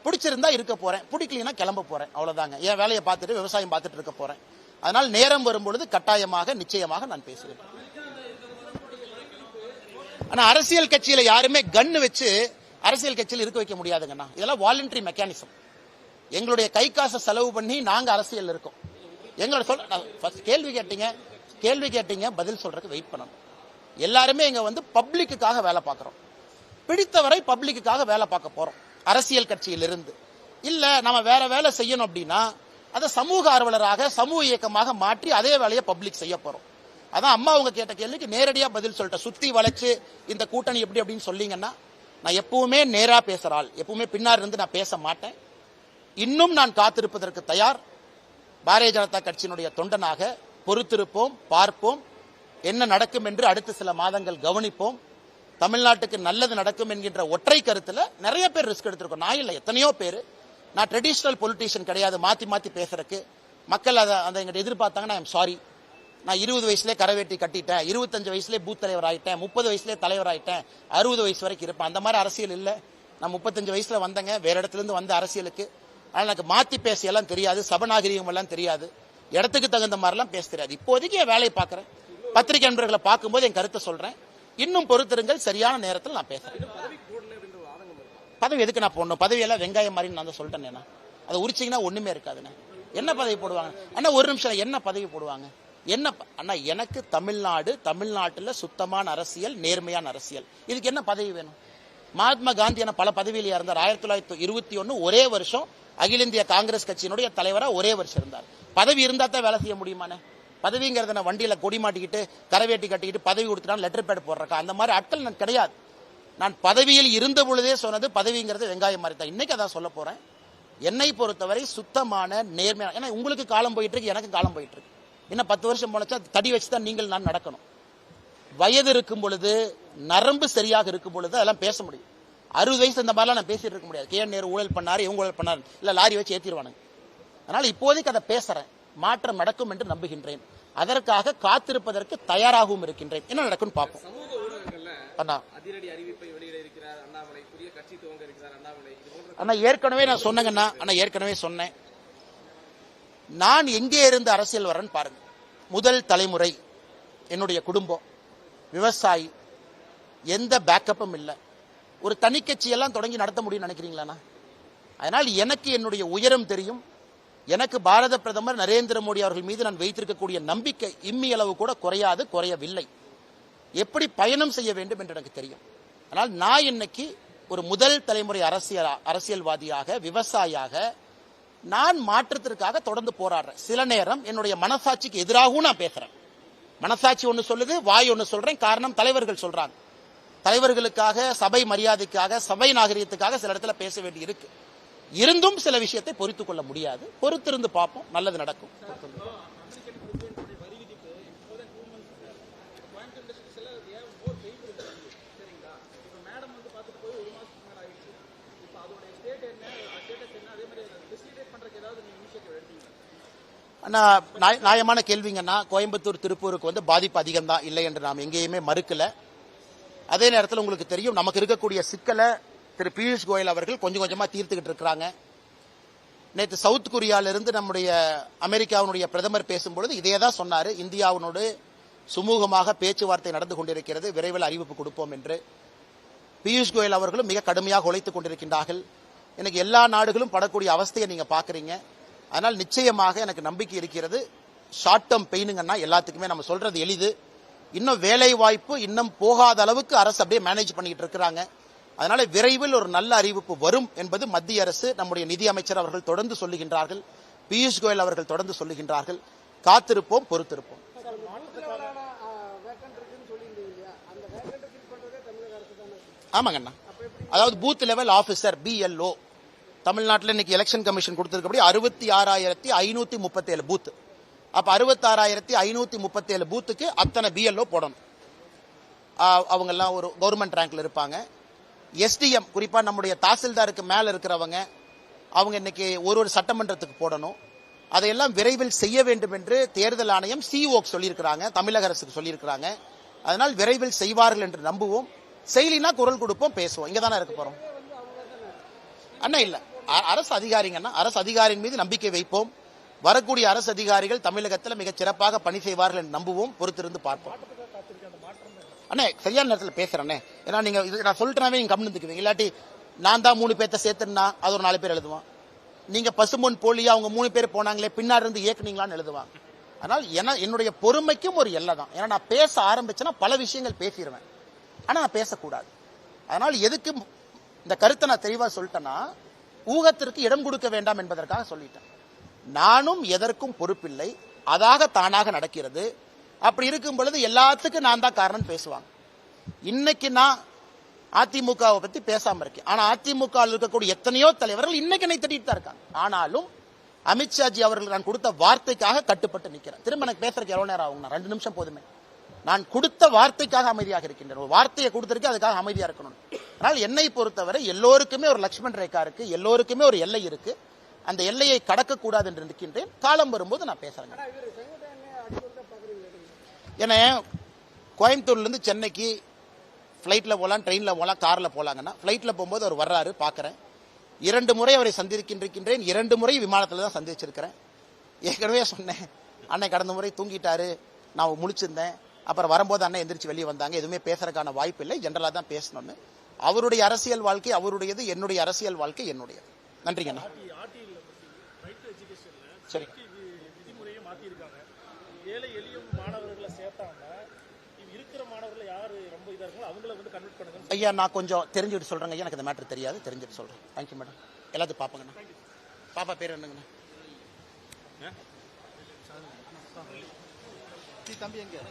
பிடிச்சிருந்தா இருக்க போறேன், பிடிக்கலனா கிளம்ப போறேன், அவ்வளவுதாங்க. என் வேலையை பார்த்துட்டு விவசாயம் பார்த்துட்டு இருக்க போறேன். அதனால் நேரம் வரும்பொழுது கட்டாயமாக நிச்சயமாக நான் பேசுவேன். ஆனா அரசியல் கட்சியில யாருமே கன்னு வச்சு அரசியல் கட்சியில் இருக்க வைக்க முடியாதுங்கண்ணா. இதெல்லாம் வாலண்டரி மெக்கானிசம். எங்களுடைய கை காசை செலவு பண்ணி நாங்க அரசியல் இருக்கோம். எங்களோட கேள்வி கேட்டீங்க, பதில் சொல்றதுக்கு வெயிட் பண்ணணும். எல்லாருமே இங்க பப்ளிக்குக்காக வேலை பார்க்கிறோம். பிடித்தவரை பப்ளிக்குக்காக வேலை பார்க்க போறோம். அரசியல் கட்சியில் இருந்து இல்ல நம்ம வேற வேலை செய்யணும் அப்படின்னா அதை சமூக ஆர்வலராக சமூக இயக்கமாக மாற்றி அதே வேலையை பப்ளிக் செய்ய போறோம். அதான் அம்மா அவங்க கேட்ட கேள்விக்கு நேரடியா பதில் சொல்லிட்டேன். சுத்தி வளைச்சு இந்த கூட்டணி எப்படி அப்படின்னு சொல்லிங்கன்னா, நான் எப்பவுமே நேரா பேசுறாள், எப்பவுமே பின்னாடி இருந்து நான் பேச மாட்டேன். இன்னும் நான் காத்திருப்பதற்கு தயார். பாரதிய ஜனதா கட்சியினுடைய தொண்டனாக பொறுத்திருப்போம், பார்ப்போம். என்ன நடக்கும் என்று அடுத்த சில மாதங்கள் கவனிப்போம். தமிழ்நாட்டுக்கு நல்லது நடக்கும் என்கின்ற ஒற்றை கருத்துல நிறைய பேர் ரிஸ்க் எடுத்திருக்கோம். நான் இல்லை, எத்தனையோ பேர். நான் ட்ரெடிஷனல் பொலிட்டீஷியன் கிடையாது, மாத்தி மாத்தி பேசுறதுக்கு. மக்கள் அதை எங்கிட்ட எதிர்பார்த்தாங்கன்னா ஐ எம் சாரி. நான் 20 வயசுலேயே கரவேட்டி கட்டிட்டேன், 25 வயசுலேயே பூத் தலைவர் ஆயிட்டேன், 30 வயசுலேயே தலைவர் ஆயிட்டேன், 60 வயசு வரைக்கும் இருப்பேன். அந்த மாதிரி அரசியல் இல்லை. நான் 35 வயசுல வந்தேங்க, வேற இடத்துல இருந்து வந்த அரசியலுக்கு. ஆனால் எனக்கு மாத்தி பேசியெல்லாம் தெரியாது, சபநாகரிகம் எல்லாம் தெரியாது, இடத்துக்கு தகுந்த மாதிரிலாம் பேச தெரியாது. இப்போதைக்கு என் வேலையை பார்க்குறேன், பத்திரிகை நண்பர்களை பார்க்கும்போது என் கருத்தை சொல்றேன். இன்னும் பொறுத்திருங்கள், சரியான நேரத்தில் நான் பேசுறேன். பதவி எதுக்கு நான் போடணும்? பதவியெல்லாம் வெங்காயம் மாதிரி நான் தான் சொல்லிட்டேன். அதை உரிச்சிங்கன்னா ஒண்ணுமே இருக்காதுண்ணே. என்ன பதவி போடுவாங்க அண்ணா? ஒரு நிமிஷம், என்ன பதவி போடுவாங்க? என்ன அண்ணா, எனக்கு தமிழ்நாட்டில் சுத்தமான அரசியல், நேர்மையான அரசியல், இதுக்கு என்ன பதவி வேணும்? மகாத்மா காந்தி என பல பதவியில இருந்தார். 1921 ஒரே வருஷம் அகில இந்திய காங்கிரஸ் கட்சியினுடைய தலைவரா ஒரே வருஷம் இருந்தார். பதவி இருந்தா தான் வேலை செய்ய முடியுமானே? பதவிங்கிறத வண்டியில கொடி மாட்டிக்கிட்டு கரவேட்டி கட்டிக்கிட்டு பதவி கொடுத்துட்டா லெட்டர் பேட் போடுறக்கா? அந்த மாதிரி ஆட்கள் நான் கிடையாது. நான் பதவியில் இருந்த பொழுதே சொன்னது பதவிங்கிறது வெங்காயம் மாதிரி தான். இன்னைக்கு அதான் சொல்ல போறேன். என்னை பொறுத்தவரை சுத்தமான நேர்மையான, ஏன்னா உங்களுக்கு காலம் போயிட்டு இருக்கு, எனக்கு காலம் போயிட்டு இருக்கு. இன்னும் 10 வருஷம் போனச்சா தடி வச்சுதான் நீங்கள் நான் நடக்கணும். வயது இருக்கும் பொழுது, நரம்பு சரியாக இருக்கும் பொழுது அதெல்லாம் பேச முடியும். 60 வயசு இந்த மாதிரிலாம் நான் பேசிட்டு இருக்க முடியாது. கே நேரு ஊழல் பண்ணாரு, இவங்க ஊழல் பண்ணாரு, இல்ல லாரி வச்சு ஏத்திடுவானுங்க. அதனால இப்போதைக்கு அதை பேசுறேன். மாற்றம் நடக்கும் என்று நம்புகின்றேன். அதற்காக காத்திருப்பதற்கு தயாராகவும் இருக்கின்றேன். என்ன நடக்கும்னு பார்ப்போம். அண்ணா ஏற்கனவே நான் சொன்னேங்கண்ணா, ஏற்கனவே சொன்னேன். நான் எங்கே இருந்து அரசியல் வரேன்னு பாருங்க. முதல் தலைமுறை, என்னுடைய குடும்பம் விவசாயி, எந்த பேக்கப்பும் இல்லை. ஒரு தனி கட்சியெல்லாம் தொடங்கி நடத்த முடியும்னு நினைக்கிறீங்களா? அதனால் எனக்கு என்னுடைய உயரம் தெரியும். எனக்கு பாரத பிரதமர் நரேந்திர மோடி அவர்கள் மீது நான் வைத்திருக்கக்கூடிய நம்பிக்கை இம்மி அளவு கூட குறையாது, குறையவில்லை. எப்படி பயணம் செய்ய வேண்டும் என்று எனக்கு தெரியும். ஆனால் நான் இன்னைக்கு ஒரு முதல் தலைமுறை அரசியல்வாதியாக, விவசாயியாக நான் மாற்றத்திற்காக தொடர்ந்து போராடுறேன். சில நேரம் என்னுடைய மனசாட்சிக்கு எதிராகவும் நான் பேசுறேன். மனசாட்சி ஒன்று சொல்லுது, வாய் ஒன்று சொல்றேன். காரணம் தலைவர்கள் சொல்றாங்க. தலைவர்களுக்காக, சபை மரியாதைக்காக, சபை நாகரிகத்துக்காக சில இடத்துல பேச வேண்டி இருக்கு. இருந்தும் சில விஷயத்தை பொறுத்துக் கொள்ள முடியாது. பொறுத்திருந்து பார்ப்போம், நல்லது நடக்கும். நியாயமான கேள்விங்கன்னா, கோயம்புத்தூர் திருப்பூருக்கு பாதிப்பு அதிகம் தான், இல்லை என்று நாம் எங்கேயுமே மறுக்கல. அதே நேரத்தில் உங்களுக்கு தெரியும், நமக்கு இருக்கக்கூடிய சிக்கலை திரு பியூஷ் கோயல் அவர்கள் கொஞ்சம் கொஞ்சமா தீர்த்துக்கிட்டு இருக்கிறாங்க. நேற்று சவுத் கொரியாவிலிருந்து நம்முடைய அமெரிக்காவினுடைய பிரதமர் பேசும்பொழுது இதே தான் சொன்னாரு. இந்தியாவினோடு சுமூகமாக பேச்சுவார்த்தை நடந்து கொண்டிருக்கிறது, விரைவில் அறிவிப்பு கொடுப்போம் என்று. பியூஷ் கோயல் அவர்களும் மிக கடுமையாக உழைத்துக் கொண்டிருக்கின்றார்கள். எனக்கு எல்லா நாடுகளும் படக்கூடிய அவஸ்தையை நீங்க பாக்குறீங்க. அதனால் நிச்சயமாக எனக்கு நம்பிக்கை இருக்கிறது. ஷார்ட் டேர்ம் பெயினுங்கன்னா எல்லாத்துக்குமே நம்ம சொல்றது எளிது. இன்னும் வேலை வாய்ப்பு இன்னும் போகாத அளவுக்கு அரசு அப்படியே மேனேஜ் பண்ணிட்டு இருக்கிறாங்க. அதனால விரைவில் ஒரு நல்ல அறிவிப்பு வரும் என்பது மத்திய அரசு, நம்முடைய நிதி அமைச்சர் அவர்கள் தொடர்ந்து சொல்லுகின்றார்கள், பியூஷ் கோயல் அவர்கள் தொடர்ந்து சொல்லுகின்றார்கள். காத்திருப்போம், பொறுத்திருப்போம். ஆமாங்கண்ணா, அதாவது பூத் லெவல் ஆபீசர் BLO தமிழ்நாட்டில் இன்னைக்கு எலெக்ஷன் கமிஷன் கொடுத்திருக்கபடி 66,537 பூத். அப்ப 66,537 பூத்துக்கு அத்தனை BLO போடணும். அவங்க எல்லாம் ஒரு கவர்மெண்ட் ரேங்க்ல இருப்பாங்க. SDM, குறிப்பா நம்முடைய தாசில்தாருக்கு மேல இருக்கிறவங்க, அவங்க இன்னைக்கு ஒரு சட்டமன்றத்துக்கு போடணும். அதையெல்லாம் விரைவில் செய்ய வேண்டும் என்று தேர்தல் ஆணையம் CEO சொல்லியிருக்கிறாங்க, தமிழக அரசுக்கு சொல்லியிருக்கிறாங்க. அதனால் விரைவில் செய்வார்கள் என்று நம்புவோம். செயலினா குரல் கொடுப்போம், பேசுவோம். இங்க தானே இருக்க போறோம் அண்ணா. இல்ல, அரசு அதிகாரிங்கன்னா, அரசு அதிகாரியின் மீது நம்பிக்கை வைப்போம். வரக்கூடிய அரசு அதிகாரிகள் தமிழகத்தில் மிகச் சிறப்பாக பணி செய்வார்கள் என்று நம்புவோம். பொறுத்திருந்து பார்ப்போம். அண்ணே சரியான நேரத்தில் பேசுறேன்னே. ஏன்னா நீங்க நான் சொல்லிட்டேனாவே நீங்க கவனித்துக்குவீங்க. இல்லாட்டி நான் தான் 3 பேர்த்த சேர்த்துனா அது ஒரு 4 பேர் எழுதுவான். நீங்க பசும்பொன் போலியா அவங்க 3 பேர் போனாங்களே பின்னாடி இருந்து இயக்குனீங்களான்னு எழுதுவாங்க. அதனால் என்னுடைய பொறுமைக்கும் ஒரு எல்லை தான். ஏன்னா நான் பேச ஆரம்பிச்சேன்னா பல விஷயங்கள் பேசிடுவேன். ஆனா நான் பேசக்கூடாது. அதனால் எதுக்கு இந்த கருத்தை நான் தெளிவா சொல்லிட்டேன்னா, ஊகத்திற்கு இடம் கொடுக்க வேண்டாம் என்பதற்காக சொல்லிட்டேன். நானும் எதற்கும் பொறுப்பில்லை, அதாக தானாக நடக்கிறது. அப்படி இருக்கும் பொழுது எல்லாத்துக்கும் நான் தான் காரணம் பேசுவாங்க. இன்னைக்கு நான் அதிமுகவை பத்தி பேசாம இருக்கேன். ஆனா அதிமுக இருக்கக்கூடிய எத்தனையோ தலைவர்கள் இன்னைக்கு என்னை திட்டிட்டு தான் இருக்காங்க. ஆனாலும் அமித்ஷாஜி அவர்கள் நான் கொடுத்த வார்த்தைக்காக கட்டுப்பட்டு நிக்கிறேன். திரும்ப எனக்கு பேசுறதுக்கு எவ்வளவு நேரம் ஆகும்? 2 நிமிஷம் போதுமே. நான் கொடுத்த வார்த்தைக்காக அமைதியாக இருக்கின்றேன். ஒரு வார்த்தையை கொடுத்திருக்கேன், அதுக்காக அமைதியா இருக்கணும். ஆனால் என்னை பொறுத்தவரை எல்லோருக்குமே ஒரு லக்ஷ்மண் ரேகா இருக்கு, எல்லோருக்குமே ஒரு எல்லை இருக்கு. அந்த எல்லையை கடக்க கூடாது என்று நிற்கின்றேன். காலம் வரும்போது நான் பேசுறேன். ஏன்னா கோயம்புத்தூர்லேருந்து சென்னைக்கு ஃப்ளைட்டில் போகலாம், ட்ரெயினில் போகலாம், காரில் போகலாங்கன்னா ஃப்ளைட்டில் போகும்போது அவர் வர்றாரு, பார்க்குறேன். 2 முறை அவரை சந்திருக்கின்றேன். 2 முறை விமானத்தில் தான் சந்திச்சிருக்கிறேன். ஏற்கனவே சொன்னேன், அன்னை கடந்த முறை தூங்கிட்டாரு, நான் முழிச்சிருந்தேன். அப்புறம் வரும்போது அண்ணன் எந்திரிச்சு வெளியே வந்தாங்க. எதுவுமே பேசுறதுக்கான வாய்ப்பு இல்லை, ஜென்ரலாக தான் பேசணும்னு. அவருடைய அரசியல் வாழ்க்கை அவருடையது, என்னுடைய அரசியல் வாழ்க்கை என்னுடையது. நன்றிங்க அண்ணா. சரி, விதிமுறையை மாத்திருக்காங்க. ஏழை எளிய மாணவர்களை சேர்த்தாங்க. இருக்கிற மாணவர்கள் யாரு ரொம்ப இதா இருக்கோ அவங்கள வந்து கன்வெர்ட் பண்ணுங்க. ஐயா நான் கொஞ்சம் தெரிஞ்சுட்டு சொல்றேங்க ஐயா, எனக்கு இந்த மேட்டர் தெரியாது, தெரிஞ்சுட்டு சொல்றேன். Thank you madam. எல்லாத்தையும் பார்ப்போங்கண்ணா. பாப்பா பேர் என்னங்கண்ணா? தம்பி எங்க